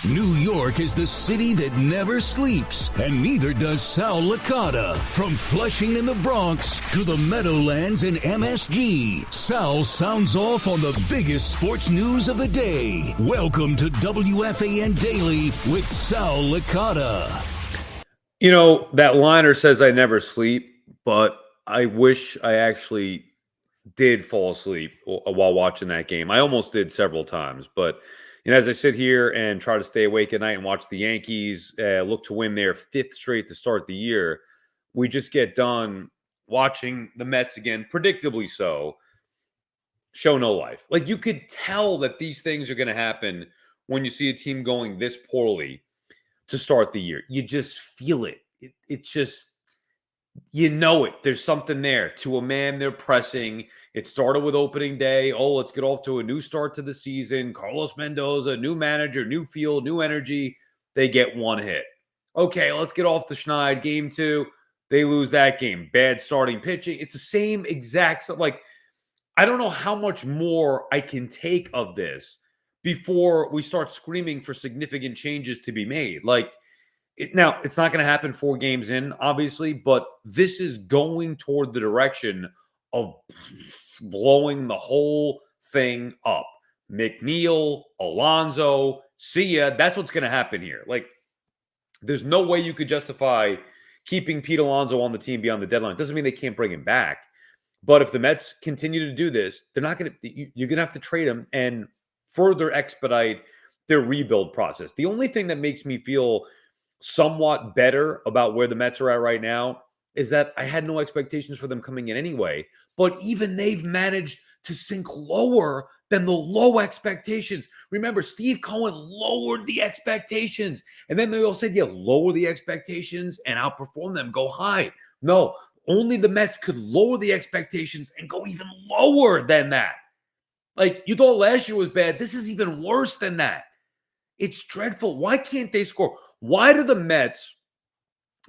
New York is the city that never sleeps, and neither does Sal Licata. From Flushing in the Bronx to the Meadowlands in MSG, Sal sounds off on the biggest sports news of the day. Welcome to WFAN Daily with Sal Licata. You know, that liner says I never sleep, but I wish I actually did fall asleep while watching that game. I almost did several times, but as I sit here and try to stay awake at night and watch the Yankees look to win their fifth straight to start the year, we just get done watching the Mets again, predictably so, show no life. Like, you could tell that these things are going to happen when you see a team going this poorly to start the year. You just feel it. It just, you know it. There's something there. To a man, they're pressing. It started with opening day. Oh, let's get off to a new start to the season. Carlos Mendoza, new manager, new field, new energy. They get one hit. Okay, let's get off the schneid. Game two, they lose that game. Bad starting pitching. It's the same exact stuff. Like, I don't know how much more I can take of this before we start screaming for significant changes to be made. Like, now, it's not going to happen 4 games in, obviously, but this is going toward the direction of blowing the whole thing up. McNeil, Alonso, see ya. That's what's going to happen here. Like, there's no way you could justify keeping Pete Alonso on the team beyond the deadline. It doesn't mean they can't bring him back. But if the Mets continue to do this, they're not going to. You're going to have to trade him and further expedite their rebuild process. The only thing that makes me feel somewhat better about where the Mets are at right now is that I had no expectations for them coming in anyway. But even they've managed to sink lower than the low expectations. Remember, Steve Cohen lowered the expectations. And then they all said, yeah, lower the expectations and outperform them, go high. No, only the Mets could lower the expectations and go even lower than that. Like, you thought last year was bad. This is even worse than that. It's dreadful. Why can't they score? Why do the Mets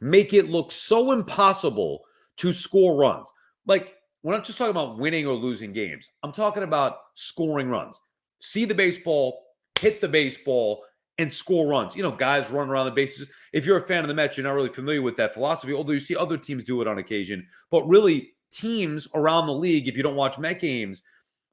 make it look so impossible to score runs? Like, we're not just talking about winning or losing games. I'm talking about scoring runs. See the baseball, hit the baseball, and score runs. You know, guys run around the bases. If you're a fan of the Mets, you're not really familiar with that philosophy, although you see other teams do it on occasion. But really, teams around the league, if you don't watch Met games,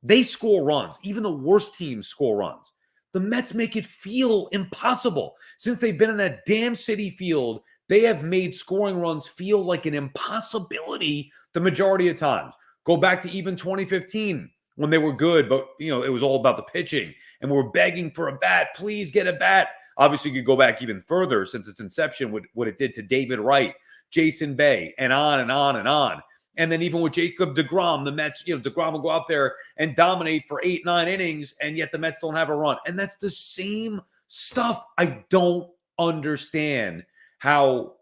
they score runs. Even the worst teams score runs. The Mets make it feel impossible. Since they've been in that damn Citi Field, they have made scoring runs feel like an impossibility the majority of times. Go back to even 2015 when they were good, but it was all about the pitching. And we were begging for a bat. Please get a bat. Obviously, you could go back even further since its inception, what it did to David Wright, Jason Bay, and on and on and on. And then even with Jacob deGrom, the Mets, deGrom will go out there and dominate for 8-9 innings, and yet the Mets don't have a run. And that's the same stuff. I don't understand how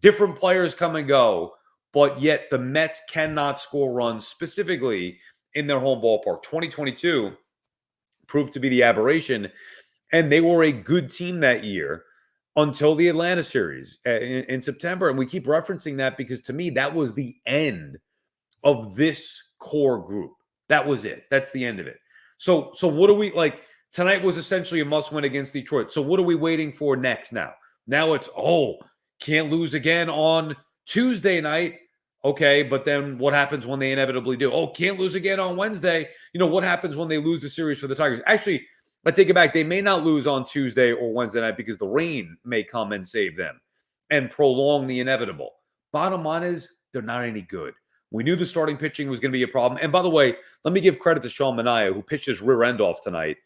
different players come and go, but yet the Mets cannot score runs, specifically in their home ballpark. 2022 proved to be the aberration, and they were a good team that year until the Atlanta series in September. And we keep referencing that because, to me, that was the end of this core group. That was it. That's the end of it. So what do we, like, tonight was essentially a must-win against Detroit. So what are we waiting for next now? Now it's, can't lose again on Tuesday night. Okay, but then what happens when they inevitably do? Can't lose again on Wednesday. What happens when they lose the series for the Tigers? Actually, I take it back. They may not lose on Tuesday or Wednesday night because the rain may come and save them and prolong the inevitable. Bottom line is, they're not any good. We knew the starting pitching was going to be a problem. And by the way, let me give credit to Sean Manaea, who pitched his rear end off tonight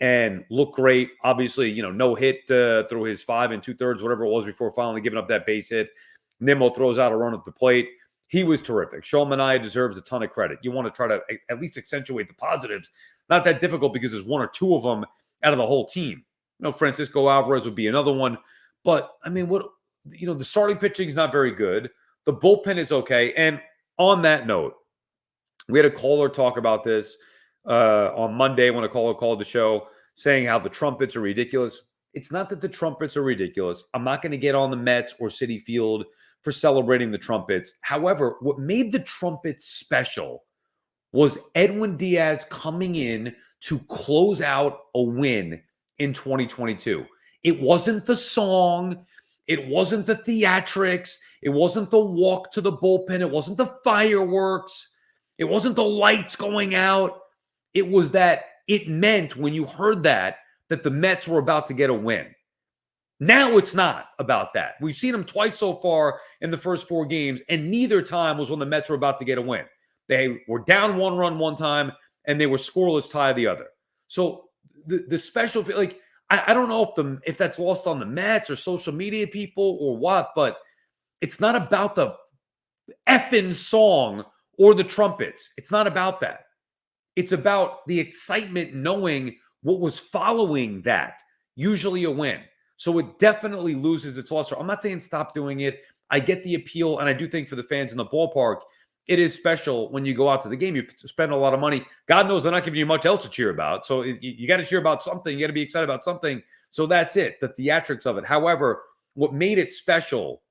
and looked great. Obviously, no hit through his 5 2/3, whatever it was, before finally giving up that base hit. Nimmo throws out a run at the plate. He was terrific. Sean Manaea deserves a ton of credit. You want to try to at least accentuate the positives. Not that difficult because there's 1 or 2 of them out of the whole team. Francisco Alvarez would be another one. But, I mean, the starting pitching is not very good. The bullpen is okay. And on that note, we had a caller talk about this on Monday when a caller called the show saying how the trumpets are ridiculous. It's not that the trumpets are ridiculous. I'm not going to get on the Mets or Citi Field for celebrating the trumpets. However, what made the trumpets special was Edwin Diaz coming in to close out a win in 2022. It wasn't the song. It wasn't the theatrics. It wasn't the walk to the bullpen. It wasn't the fireworks. It wasn't the lights going out. It was that it meant when you heard that the Mets were about to get a win. Now it's not about that. We've seen them twice so far in the first 4 games, and neither time was when the Mets were about to get a win. They were down 1 run one time, and they were scoreless tie the other. So the special, like, I don't know if that's lost on the Mets or social media people or what, but it's not about the effing song or the trumpets. It's not about that. It's about the excitement knowing what was following that, usually a win. So it definitely loses its luster. I'm not saying stop doing it. I get the appeal, and I do think for the fans in the ballpark, it is special when you go out to the game. You spend a lot of money. God knows they're not giving you much else to cheer about. So you got to cheer about something. You got to be excited about something. So that's it, the theatrics of it. However, what made it special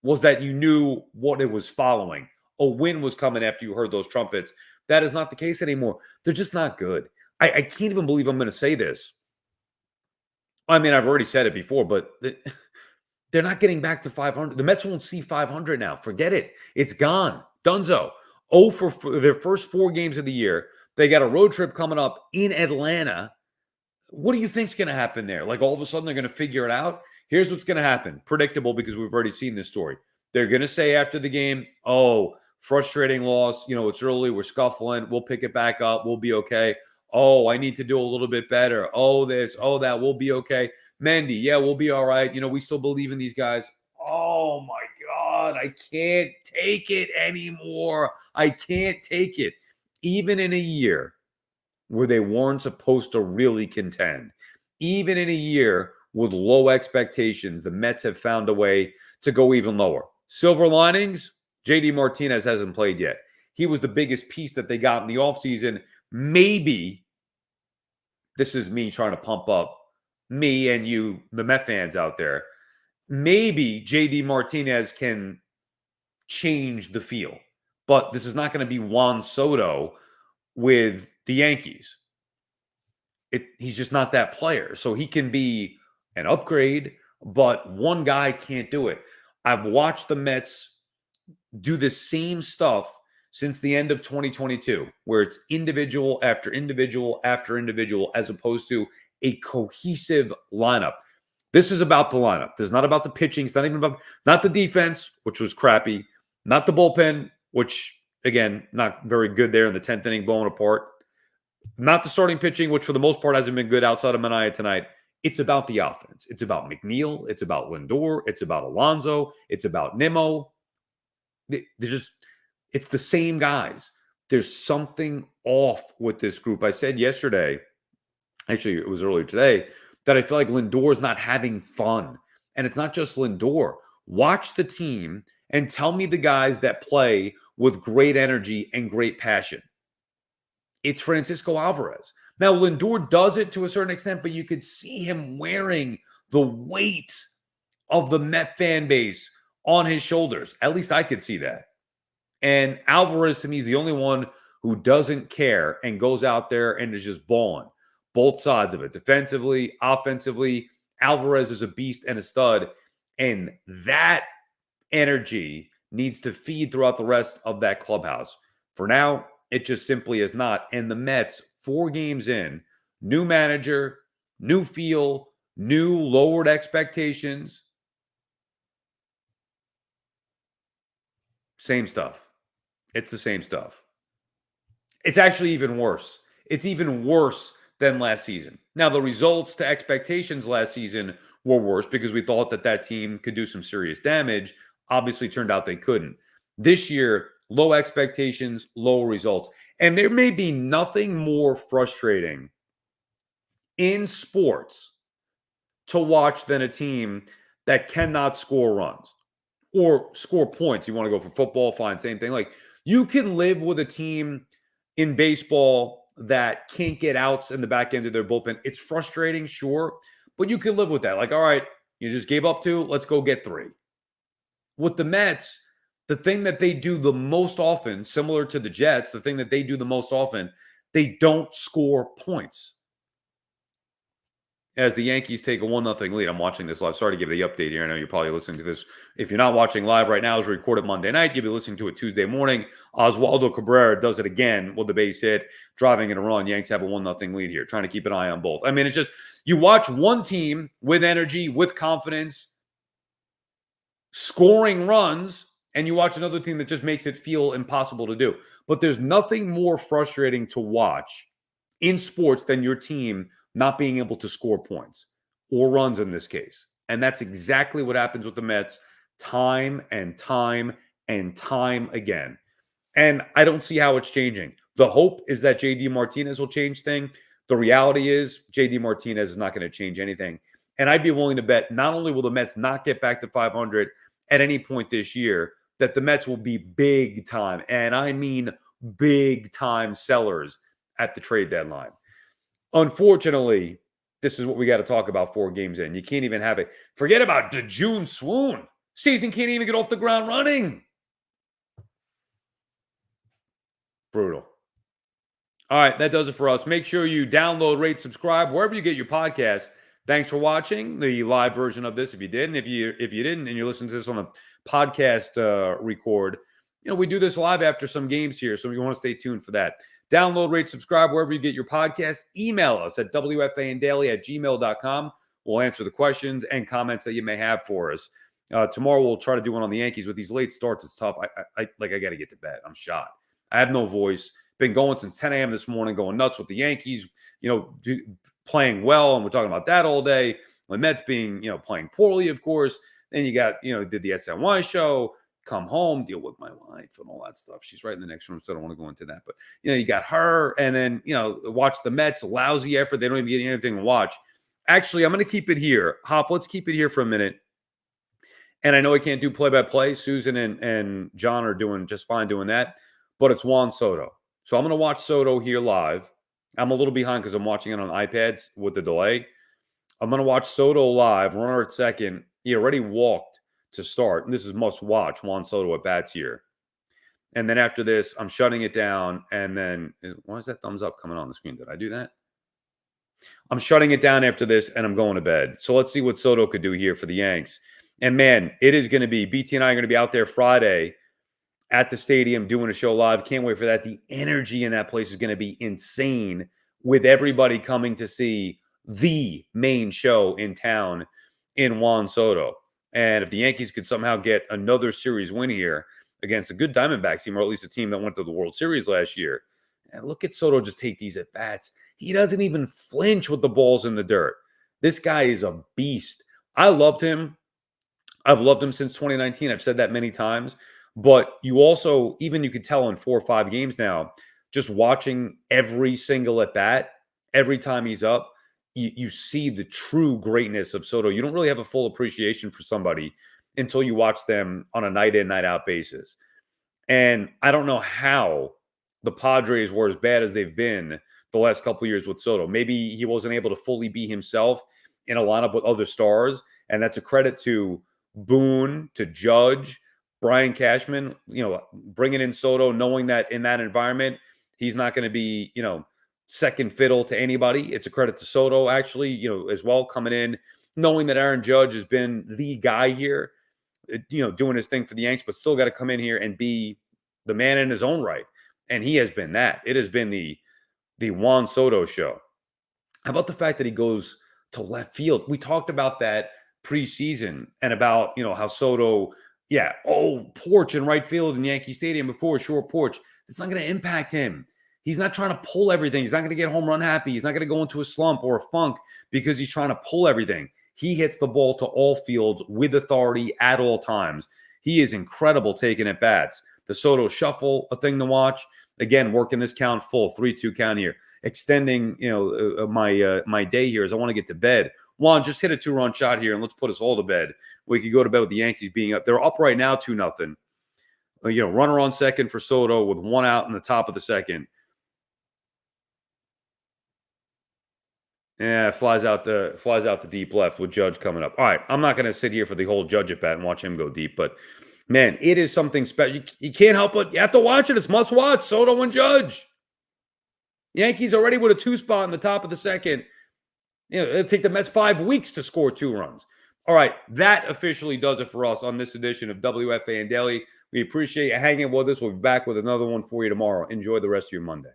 was that you knew what it was following. A win was coming after you heard those trumpets. That is not the case anymore. They're just not good. I can't even believe I'm going to say this. I mean, I've already said it before, but they're not getting back to 500. The Mets won't see 500 now. Forget it. It's gone. Dunzo. For their first 4 games of the year. They got a road trip coming up in Atlanta. What do you think's going to happen there? Like, all of a sudden they're going to figure it out? Here's what's going to happen. Predictable, because we've already seen this story. They're going to say after the game, oh, frustrating loss. It's early. We're scuffling. We'll pick it back up. We'll be okay. Oh, I need to do a little bit better. Oh, this, oh, that. We'll be okay. Mendy, yeah, we'll be all right. We still believe in these guys. Oh, my God. I can't take it anymore. I can't take it. Even in a year where they weren't supposed to really contend, even in a year with low expectations, the Mets have found a way to go even lower. Silver linings, JD Martinez hasn't played yet. He was the biggest piece that they got in the offseason. Maybe, this is me trying to pump up me and you, the Met fans out there, maybe JD Martinez can change the feel. But this is not going to be Juan Soto with the Yankees. He's just not that player. So he can be an upgrade, but one guy can't do it. I've watched the Mets do the same stuff since the end of 2022, where it's individual after individual after individual, as opposed to a cohesive lineup. This is about the lineup. This is not about the pitching. It's not even about, not the defense, which was crappy, not the bullpen, which, again, not very good there in the 10th inning, blowing apart, not the starting pitching, which for the most part hasn't been good outside of Manaea tonight. It's about the offense. It's about McNeil. It's about Lindor. It's about Alonso. It's about Nimmo. It's the same guys. There's something off with this group. I said yesterday, actually it was earlier today, that I feel like Lindor's not having fun. And it's not just Lindor. Watch the team and tell me the guys that play with great energy and great passion. It's Francisco Alvarez. Now, Lindor does it to a certain extent, but you could see him wearing the weight of the Met fan base on his shoulders. At least I could see that. And Alvarez, to me, is the only one who doesn't care and goes out there and is just balling. Both sides of it, defensively, offensively. Alvarez is a beast and a stud. And that energy needs to feed throughout the rest of that clubhouse. For now, it just simply is not. And the Mets, 4 games in, new manager, new feel, new lowered expectations. Same stuff. It's the same stuff. It's actually even worse. It's even worse than last season. Now, the results to expectations last season were worse because we thought that team could do some serious damage. Obviously, turned out they couldn't. This year, low expectations, low results. And there may be nothing more frustrating in sports to watch than a team that cannot score runs or score points. You want to go for football, fine, same thing. Like, you can live with a team in baseball that can't get outs in the back end of their bullpen. It's frustrating, sure, but you can live with that. Like, all right, you just gave up 2, let's go get 3. With the Mets, the thing that they do the most often, similar to the Jets, the thing that they do the most often, they don't score points. as the Yankees take a 1-0 lead. I'm watching this live. Sorry to give you the update here. I know you're probably listening to this. If you're not watching live right now, it's recorded Monday night. You'll be listening to it Tuesday morning. Oswaldo Cabrera does it again with the base hit, driving in a run. Yanks have a 1-0 lead here, trying to keep an eye on both. I mean, it's just, you watch one team with energy, with confidence, scoring runs, and you watch another team that just makes it feel impossible to do. But there's nothing more frustrating to watch in sports than your team not being able to score points or runs in this case. And that's exactly what happens with the Mets time and time and time again. And I don't see how it's changing. The hope is that JD Martinez will change things. The reality is JD Martinez is not going to change anything. And I'd be willing to bet not only will the Mets not get back to 500 at any point this year, that the Mets will be big time, and I mean big time sellers at the trade deadline. Unfortunately, this is what we got to talk about 4 games in. You can't even have it. Forget about the June swoon. Season can't even get off the ground running. Brutal. All right, that does it for us. Make sure you download, rate, subscribe, wherever you get your podcasts. Thanks for watching the live version of this. If you did, and if you didn't, and you're listening to this on a podcast record, we do this live after some games here, so you want to stay tuned for that. Download, rate, subscribe wherever you get your podcast. Email us at wfandaily@gmail.com. We'll answer the questions and comments that you may have for us. Tomorrow we'll try to do one on the Yankees. With these late starts, it's tough. I got to get to bed. I'm shot. I have no voice. Been going since 10 a.m. this morning, going nuts with the Yankees, playing well, and we're talking about that all day. The Mets being, playing poorly, of course. Then you got, did the SNY show, come home, deal with my wife and all that stuff. She's right in the next room, so I don't want to go into that. But, you got her, and then, watch the Mets, lousy effort. They don't even get anything to watch. Actually, I'm going to keep it here. Hop, let's keep it here for a minute. And I know I can't do play-by-play. Susan and John are doing just fine doing that. But it's Juan Soto. So I'm going to watch Soto here live. I'm a little behind because I'm watching it on iPads with the delay. I'm going to watch Soto live, runner at second. He already walked to start. And this is must watch. Juan Soto at bats here. And then after this, I'm shutting it down. And then, why is that thumbs up coming on the screen? Did I do that? I'm shutting it down after this, and I'm going to bed. So let's see what Soto could do here for the Yanks. And man, it is going to be, BT and I are going to be out there Friday at the stadium doing a show live. Can't wait for that. The energy in that place is going to be insane with everybody coming to see the main show in town in Juan Soto. And if the Yankees could somehow get another series win here against a good Diamondbacks team, or at least a team that went to the World Series last year, and look at Soto just take these at bats. He doesn't even flinch with the balls in the dirt. This guy is a beast. I loved him. I've loved him since 2019. I've said that many times. But you also, even you could tell in 4 or 5 games now, just watching every single at bat, every time he's up, you see the true greatness of Soto. You don't really have a full appreciation for somebody until you watch them on a night in, night out basis. And I don't know how the Padres were as bad as they've been the last couple of years with Soto. Maybe he wasn't able to fully be himself in a lineup with other stars. And that's a credit to Boone, to Judge, Brian Cashman, bringing in Soto, knowing that in that environment, he's not going to be, second fiddle to anybody. It's a credit to Soto, actually, as well, coming in, knowing that Aaron Judge has been the guy here, doing his thing for the Yanks, but still got to come in here and be the man in his own right. And he has been that. It has been the Juan Soto show. How about the fact that he goes to left field? We talked about that preseason and about, how Soto, porch in right field in Yankee Stadium before, short porch. It's not going to impact him. He's not trying to pull everything. He's not going to get home run happy. He's not going to go into a slump or a funk because he's trying to pull everything. He hits the ball to all fields with authority at all times. He is incredible taking at bats. The Soto shuffle, a thing to watch. Again, working this count full, 3-2 count here. Extending, my day here as I want to get to bed. Juan, just hit a 2-run shot here, and let's put us all to bed. We could go to bed with the Yankees being up. They're up right now 2-0. Runner on second for Soto with 1 out in the top of the second. Yeah, flies out the deep left with Judge coming up. All right, I'm not going to sit here for the whole Judge at bat and watch him go deep, but man, it is something special. You can't help it. You have to watch it. It's must watch. Soto and Judge. Yankees already with a 2 spot in the top of the second. It'll take the Mets 5 weeks to score 2 runs. All right, that officially does it for us on this edition of WFAN Daily. We appreciate you hanging with us. We'll be back with another one for you tomorrow. Enjoy the rest of your Monday.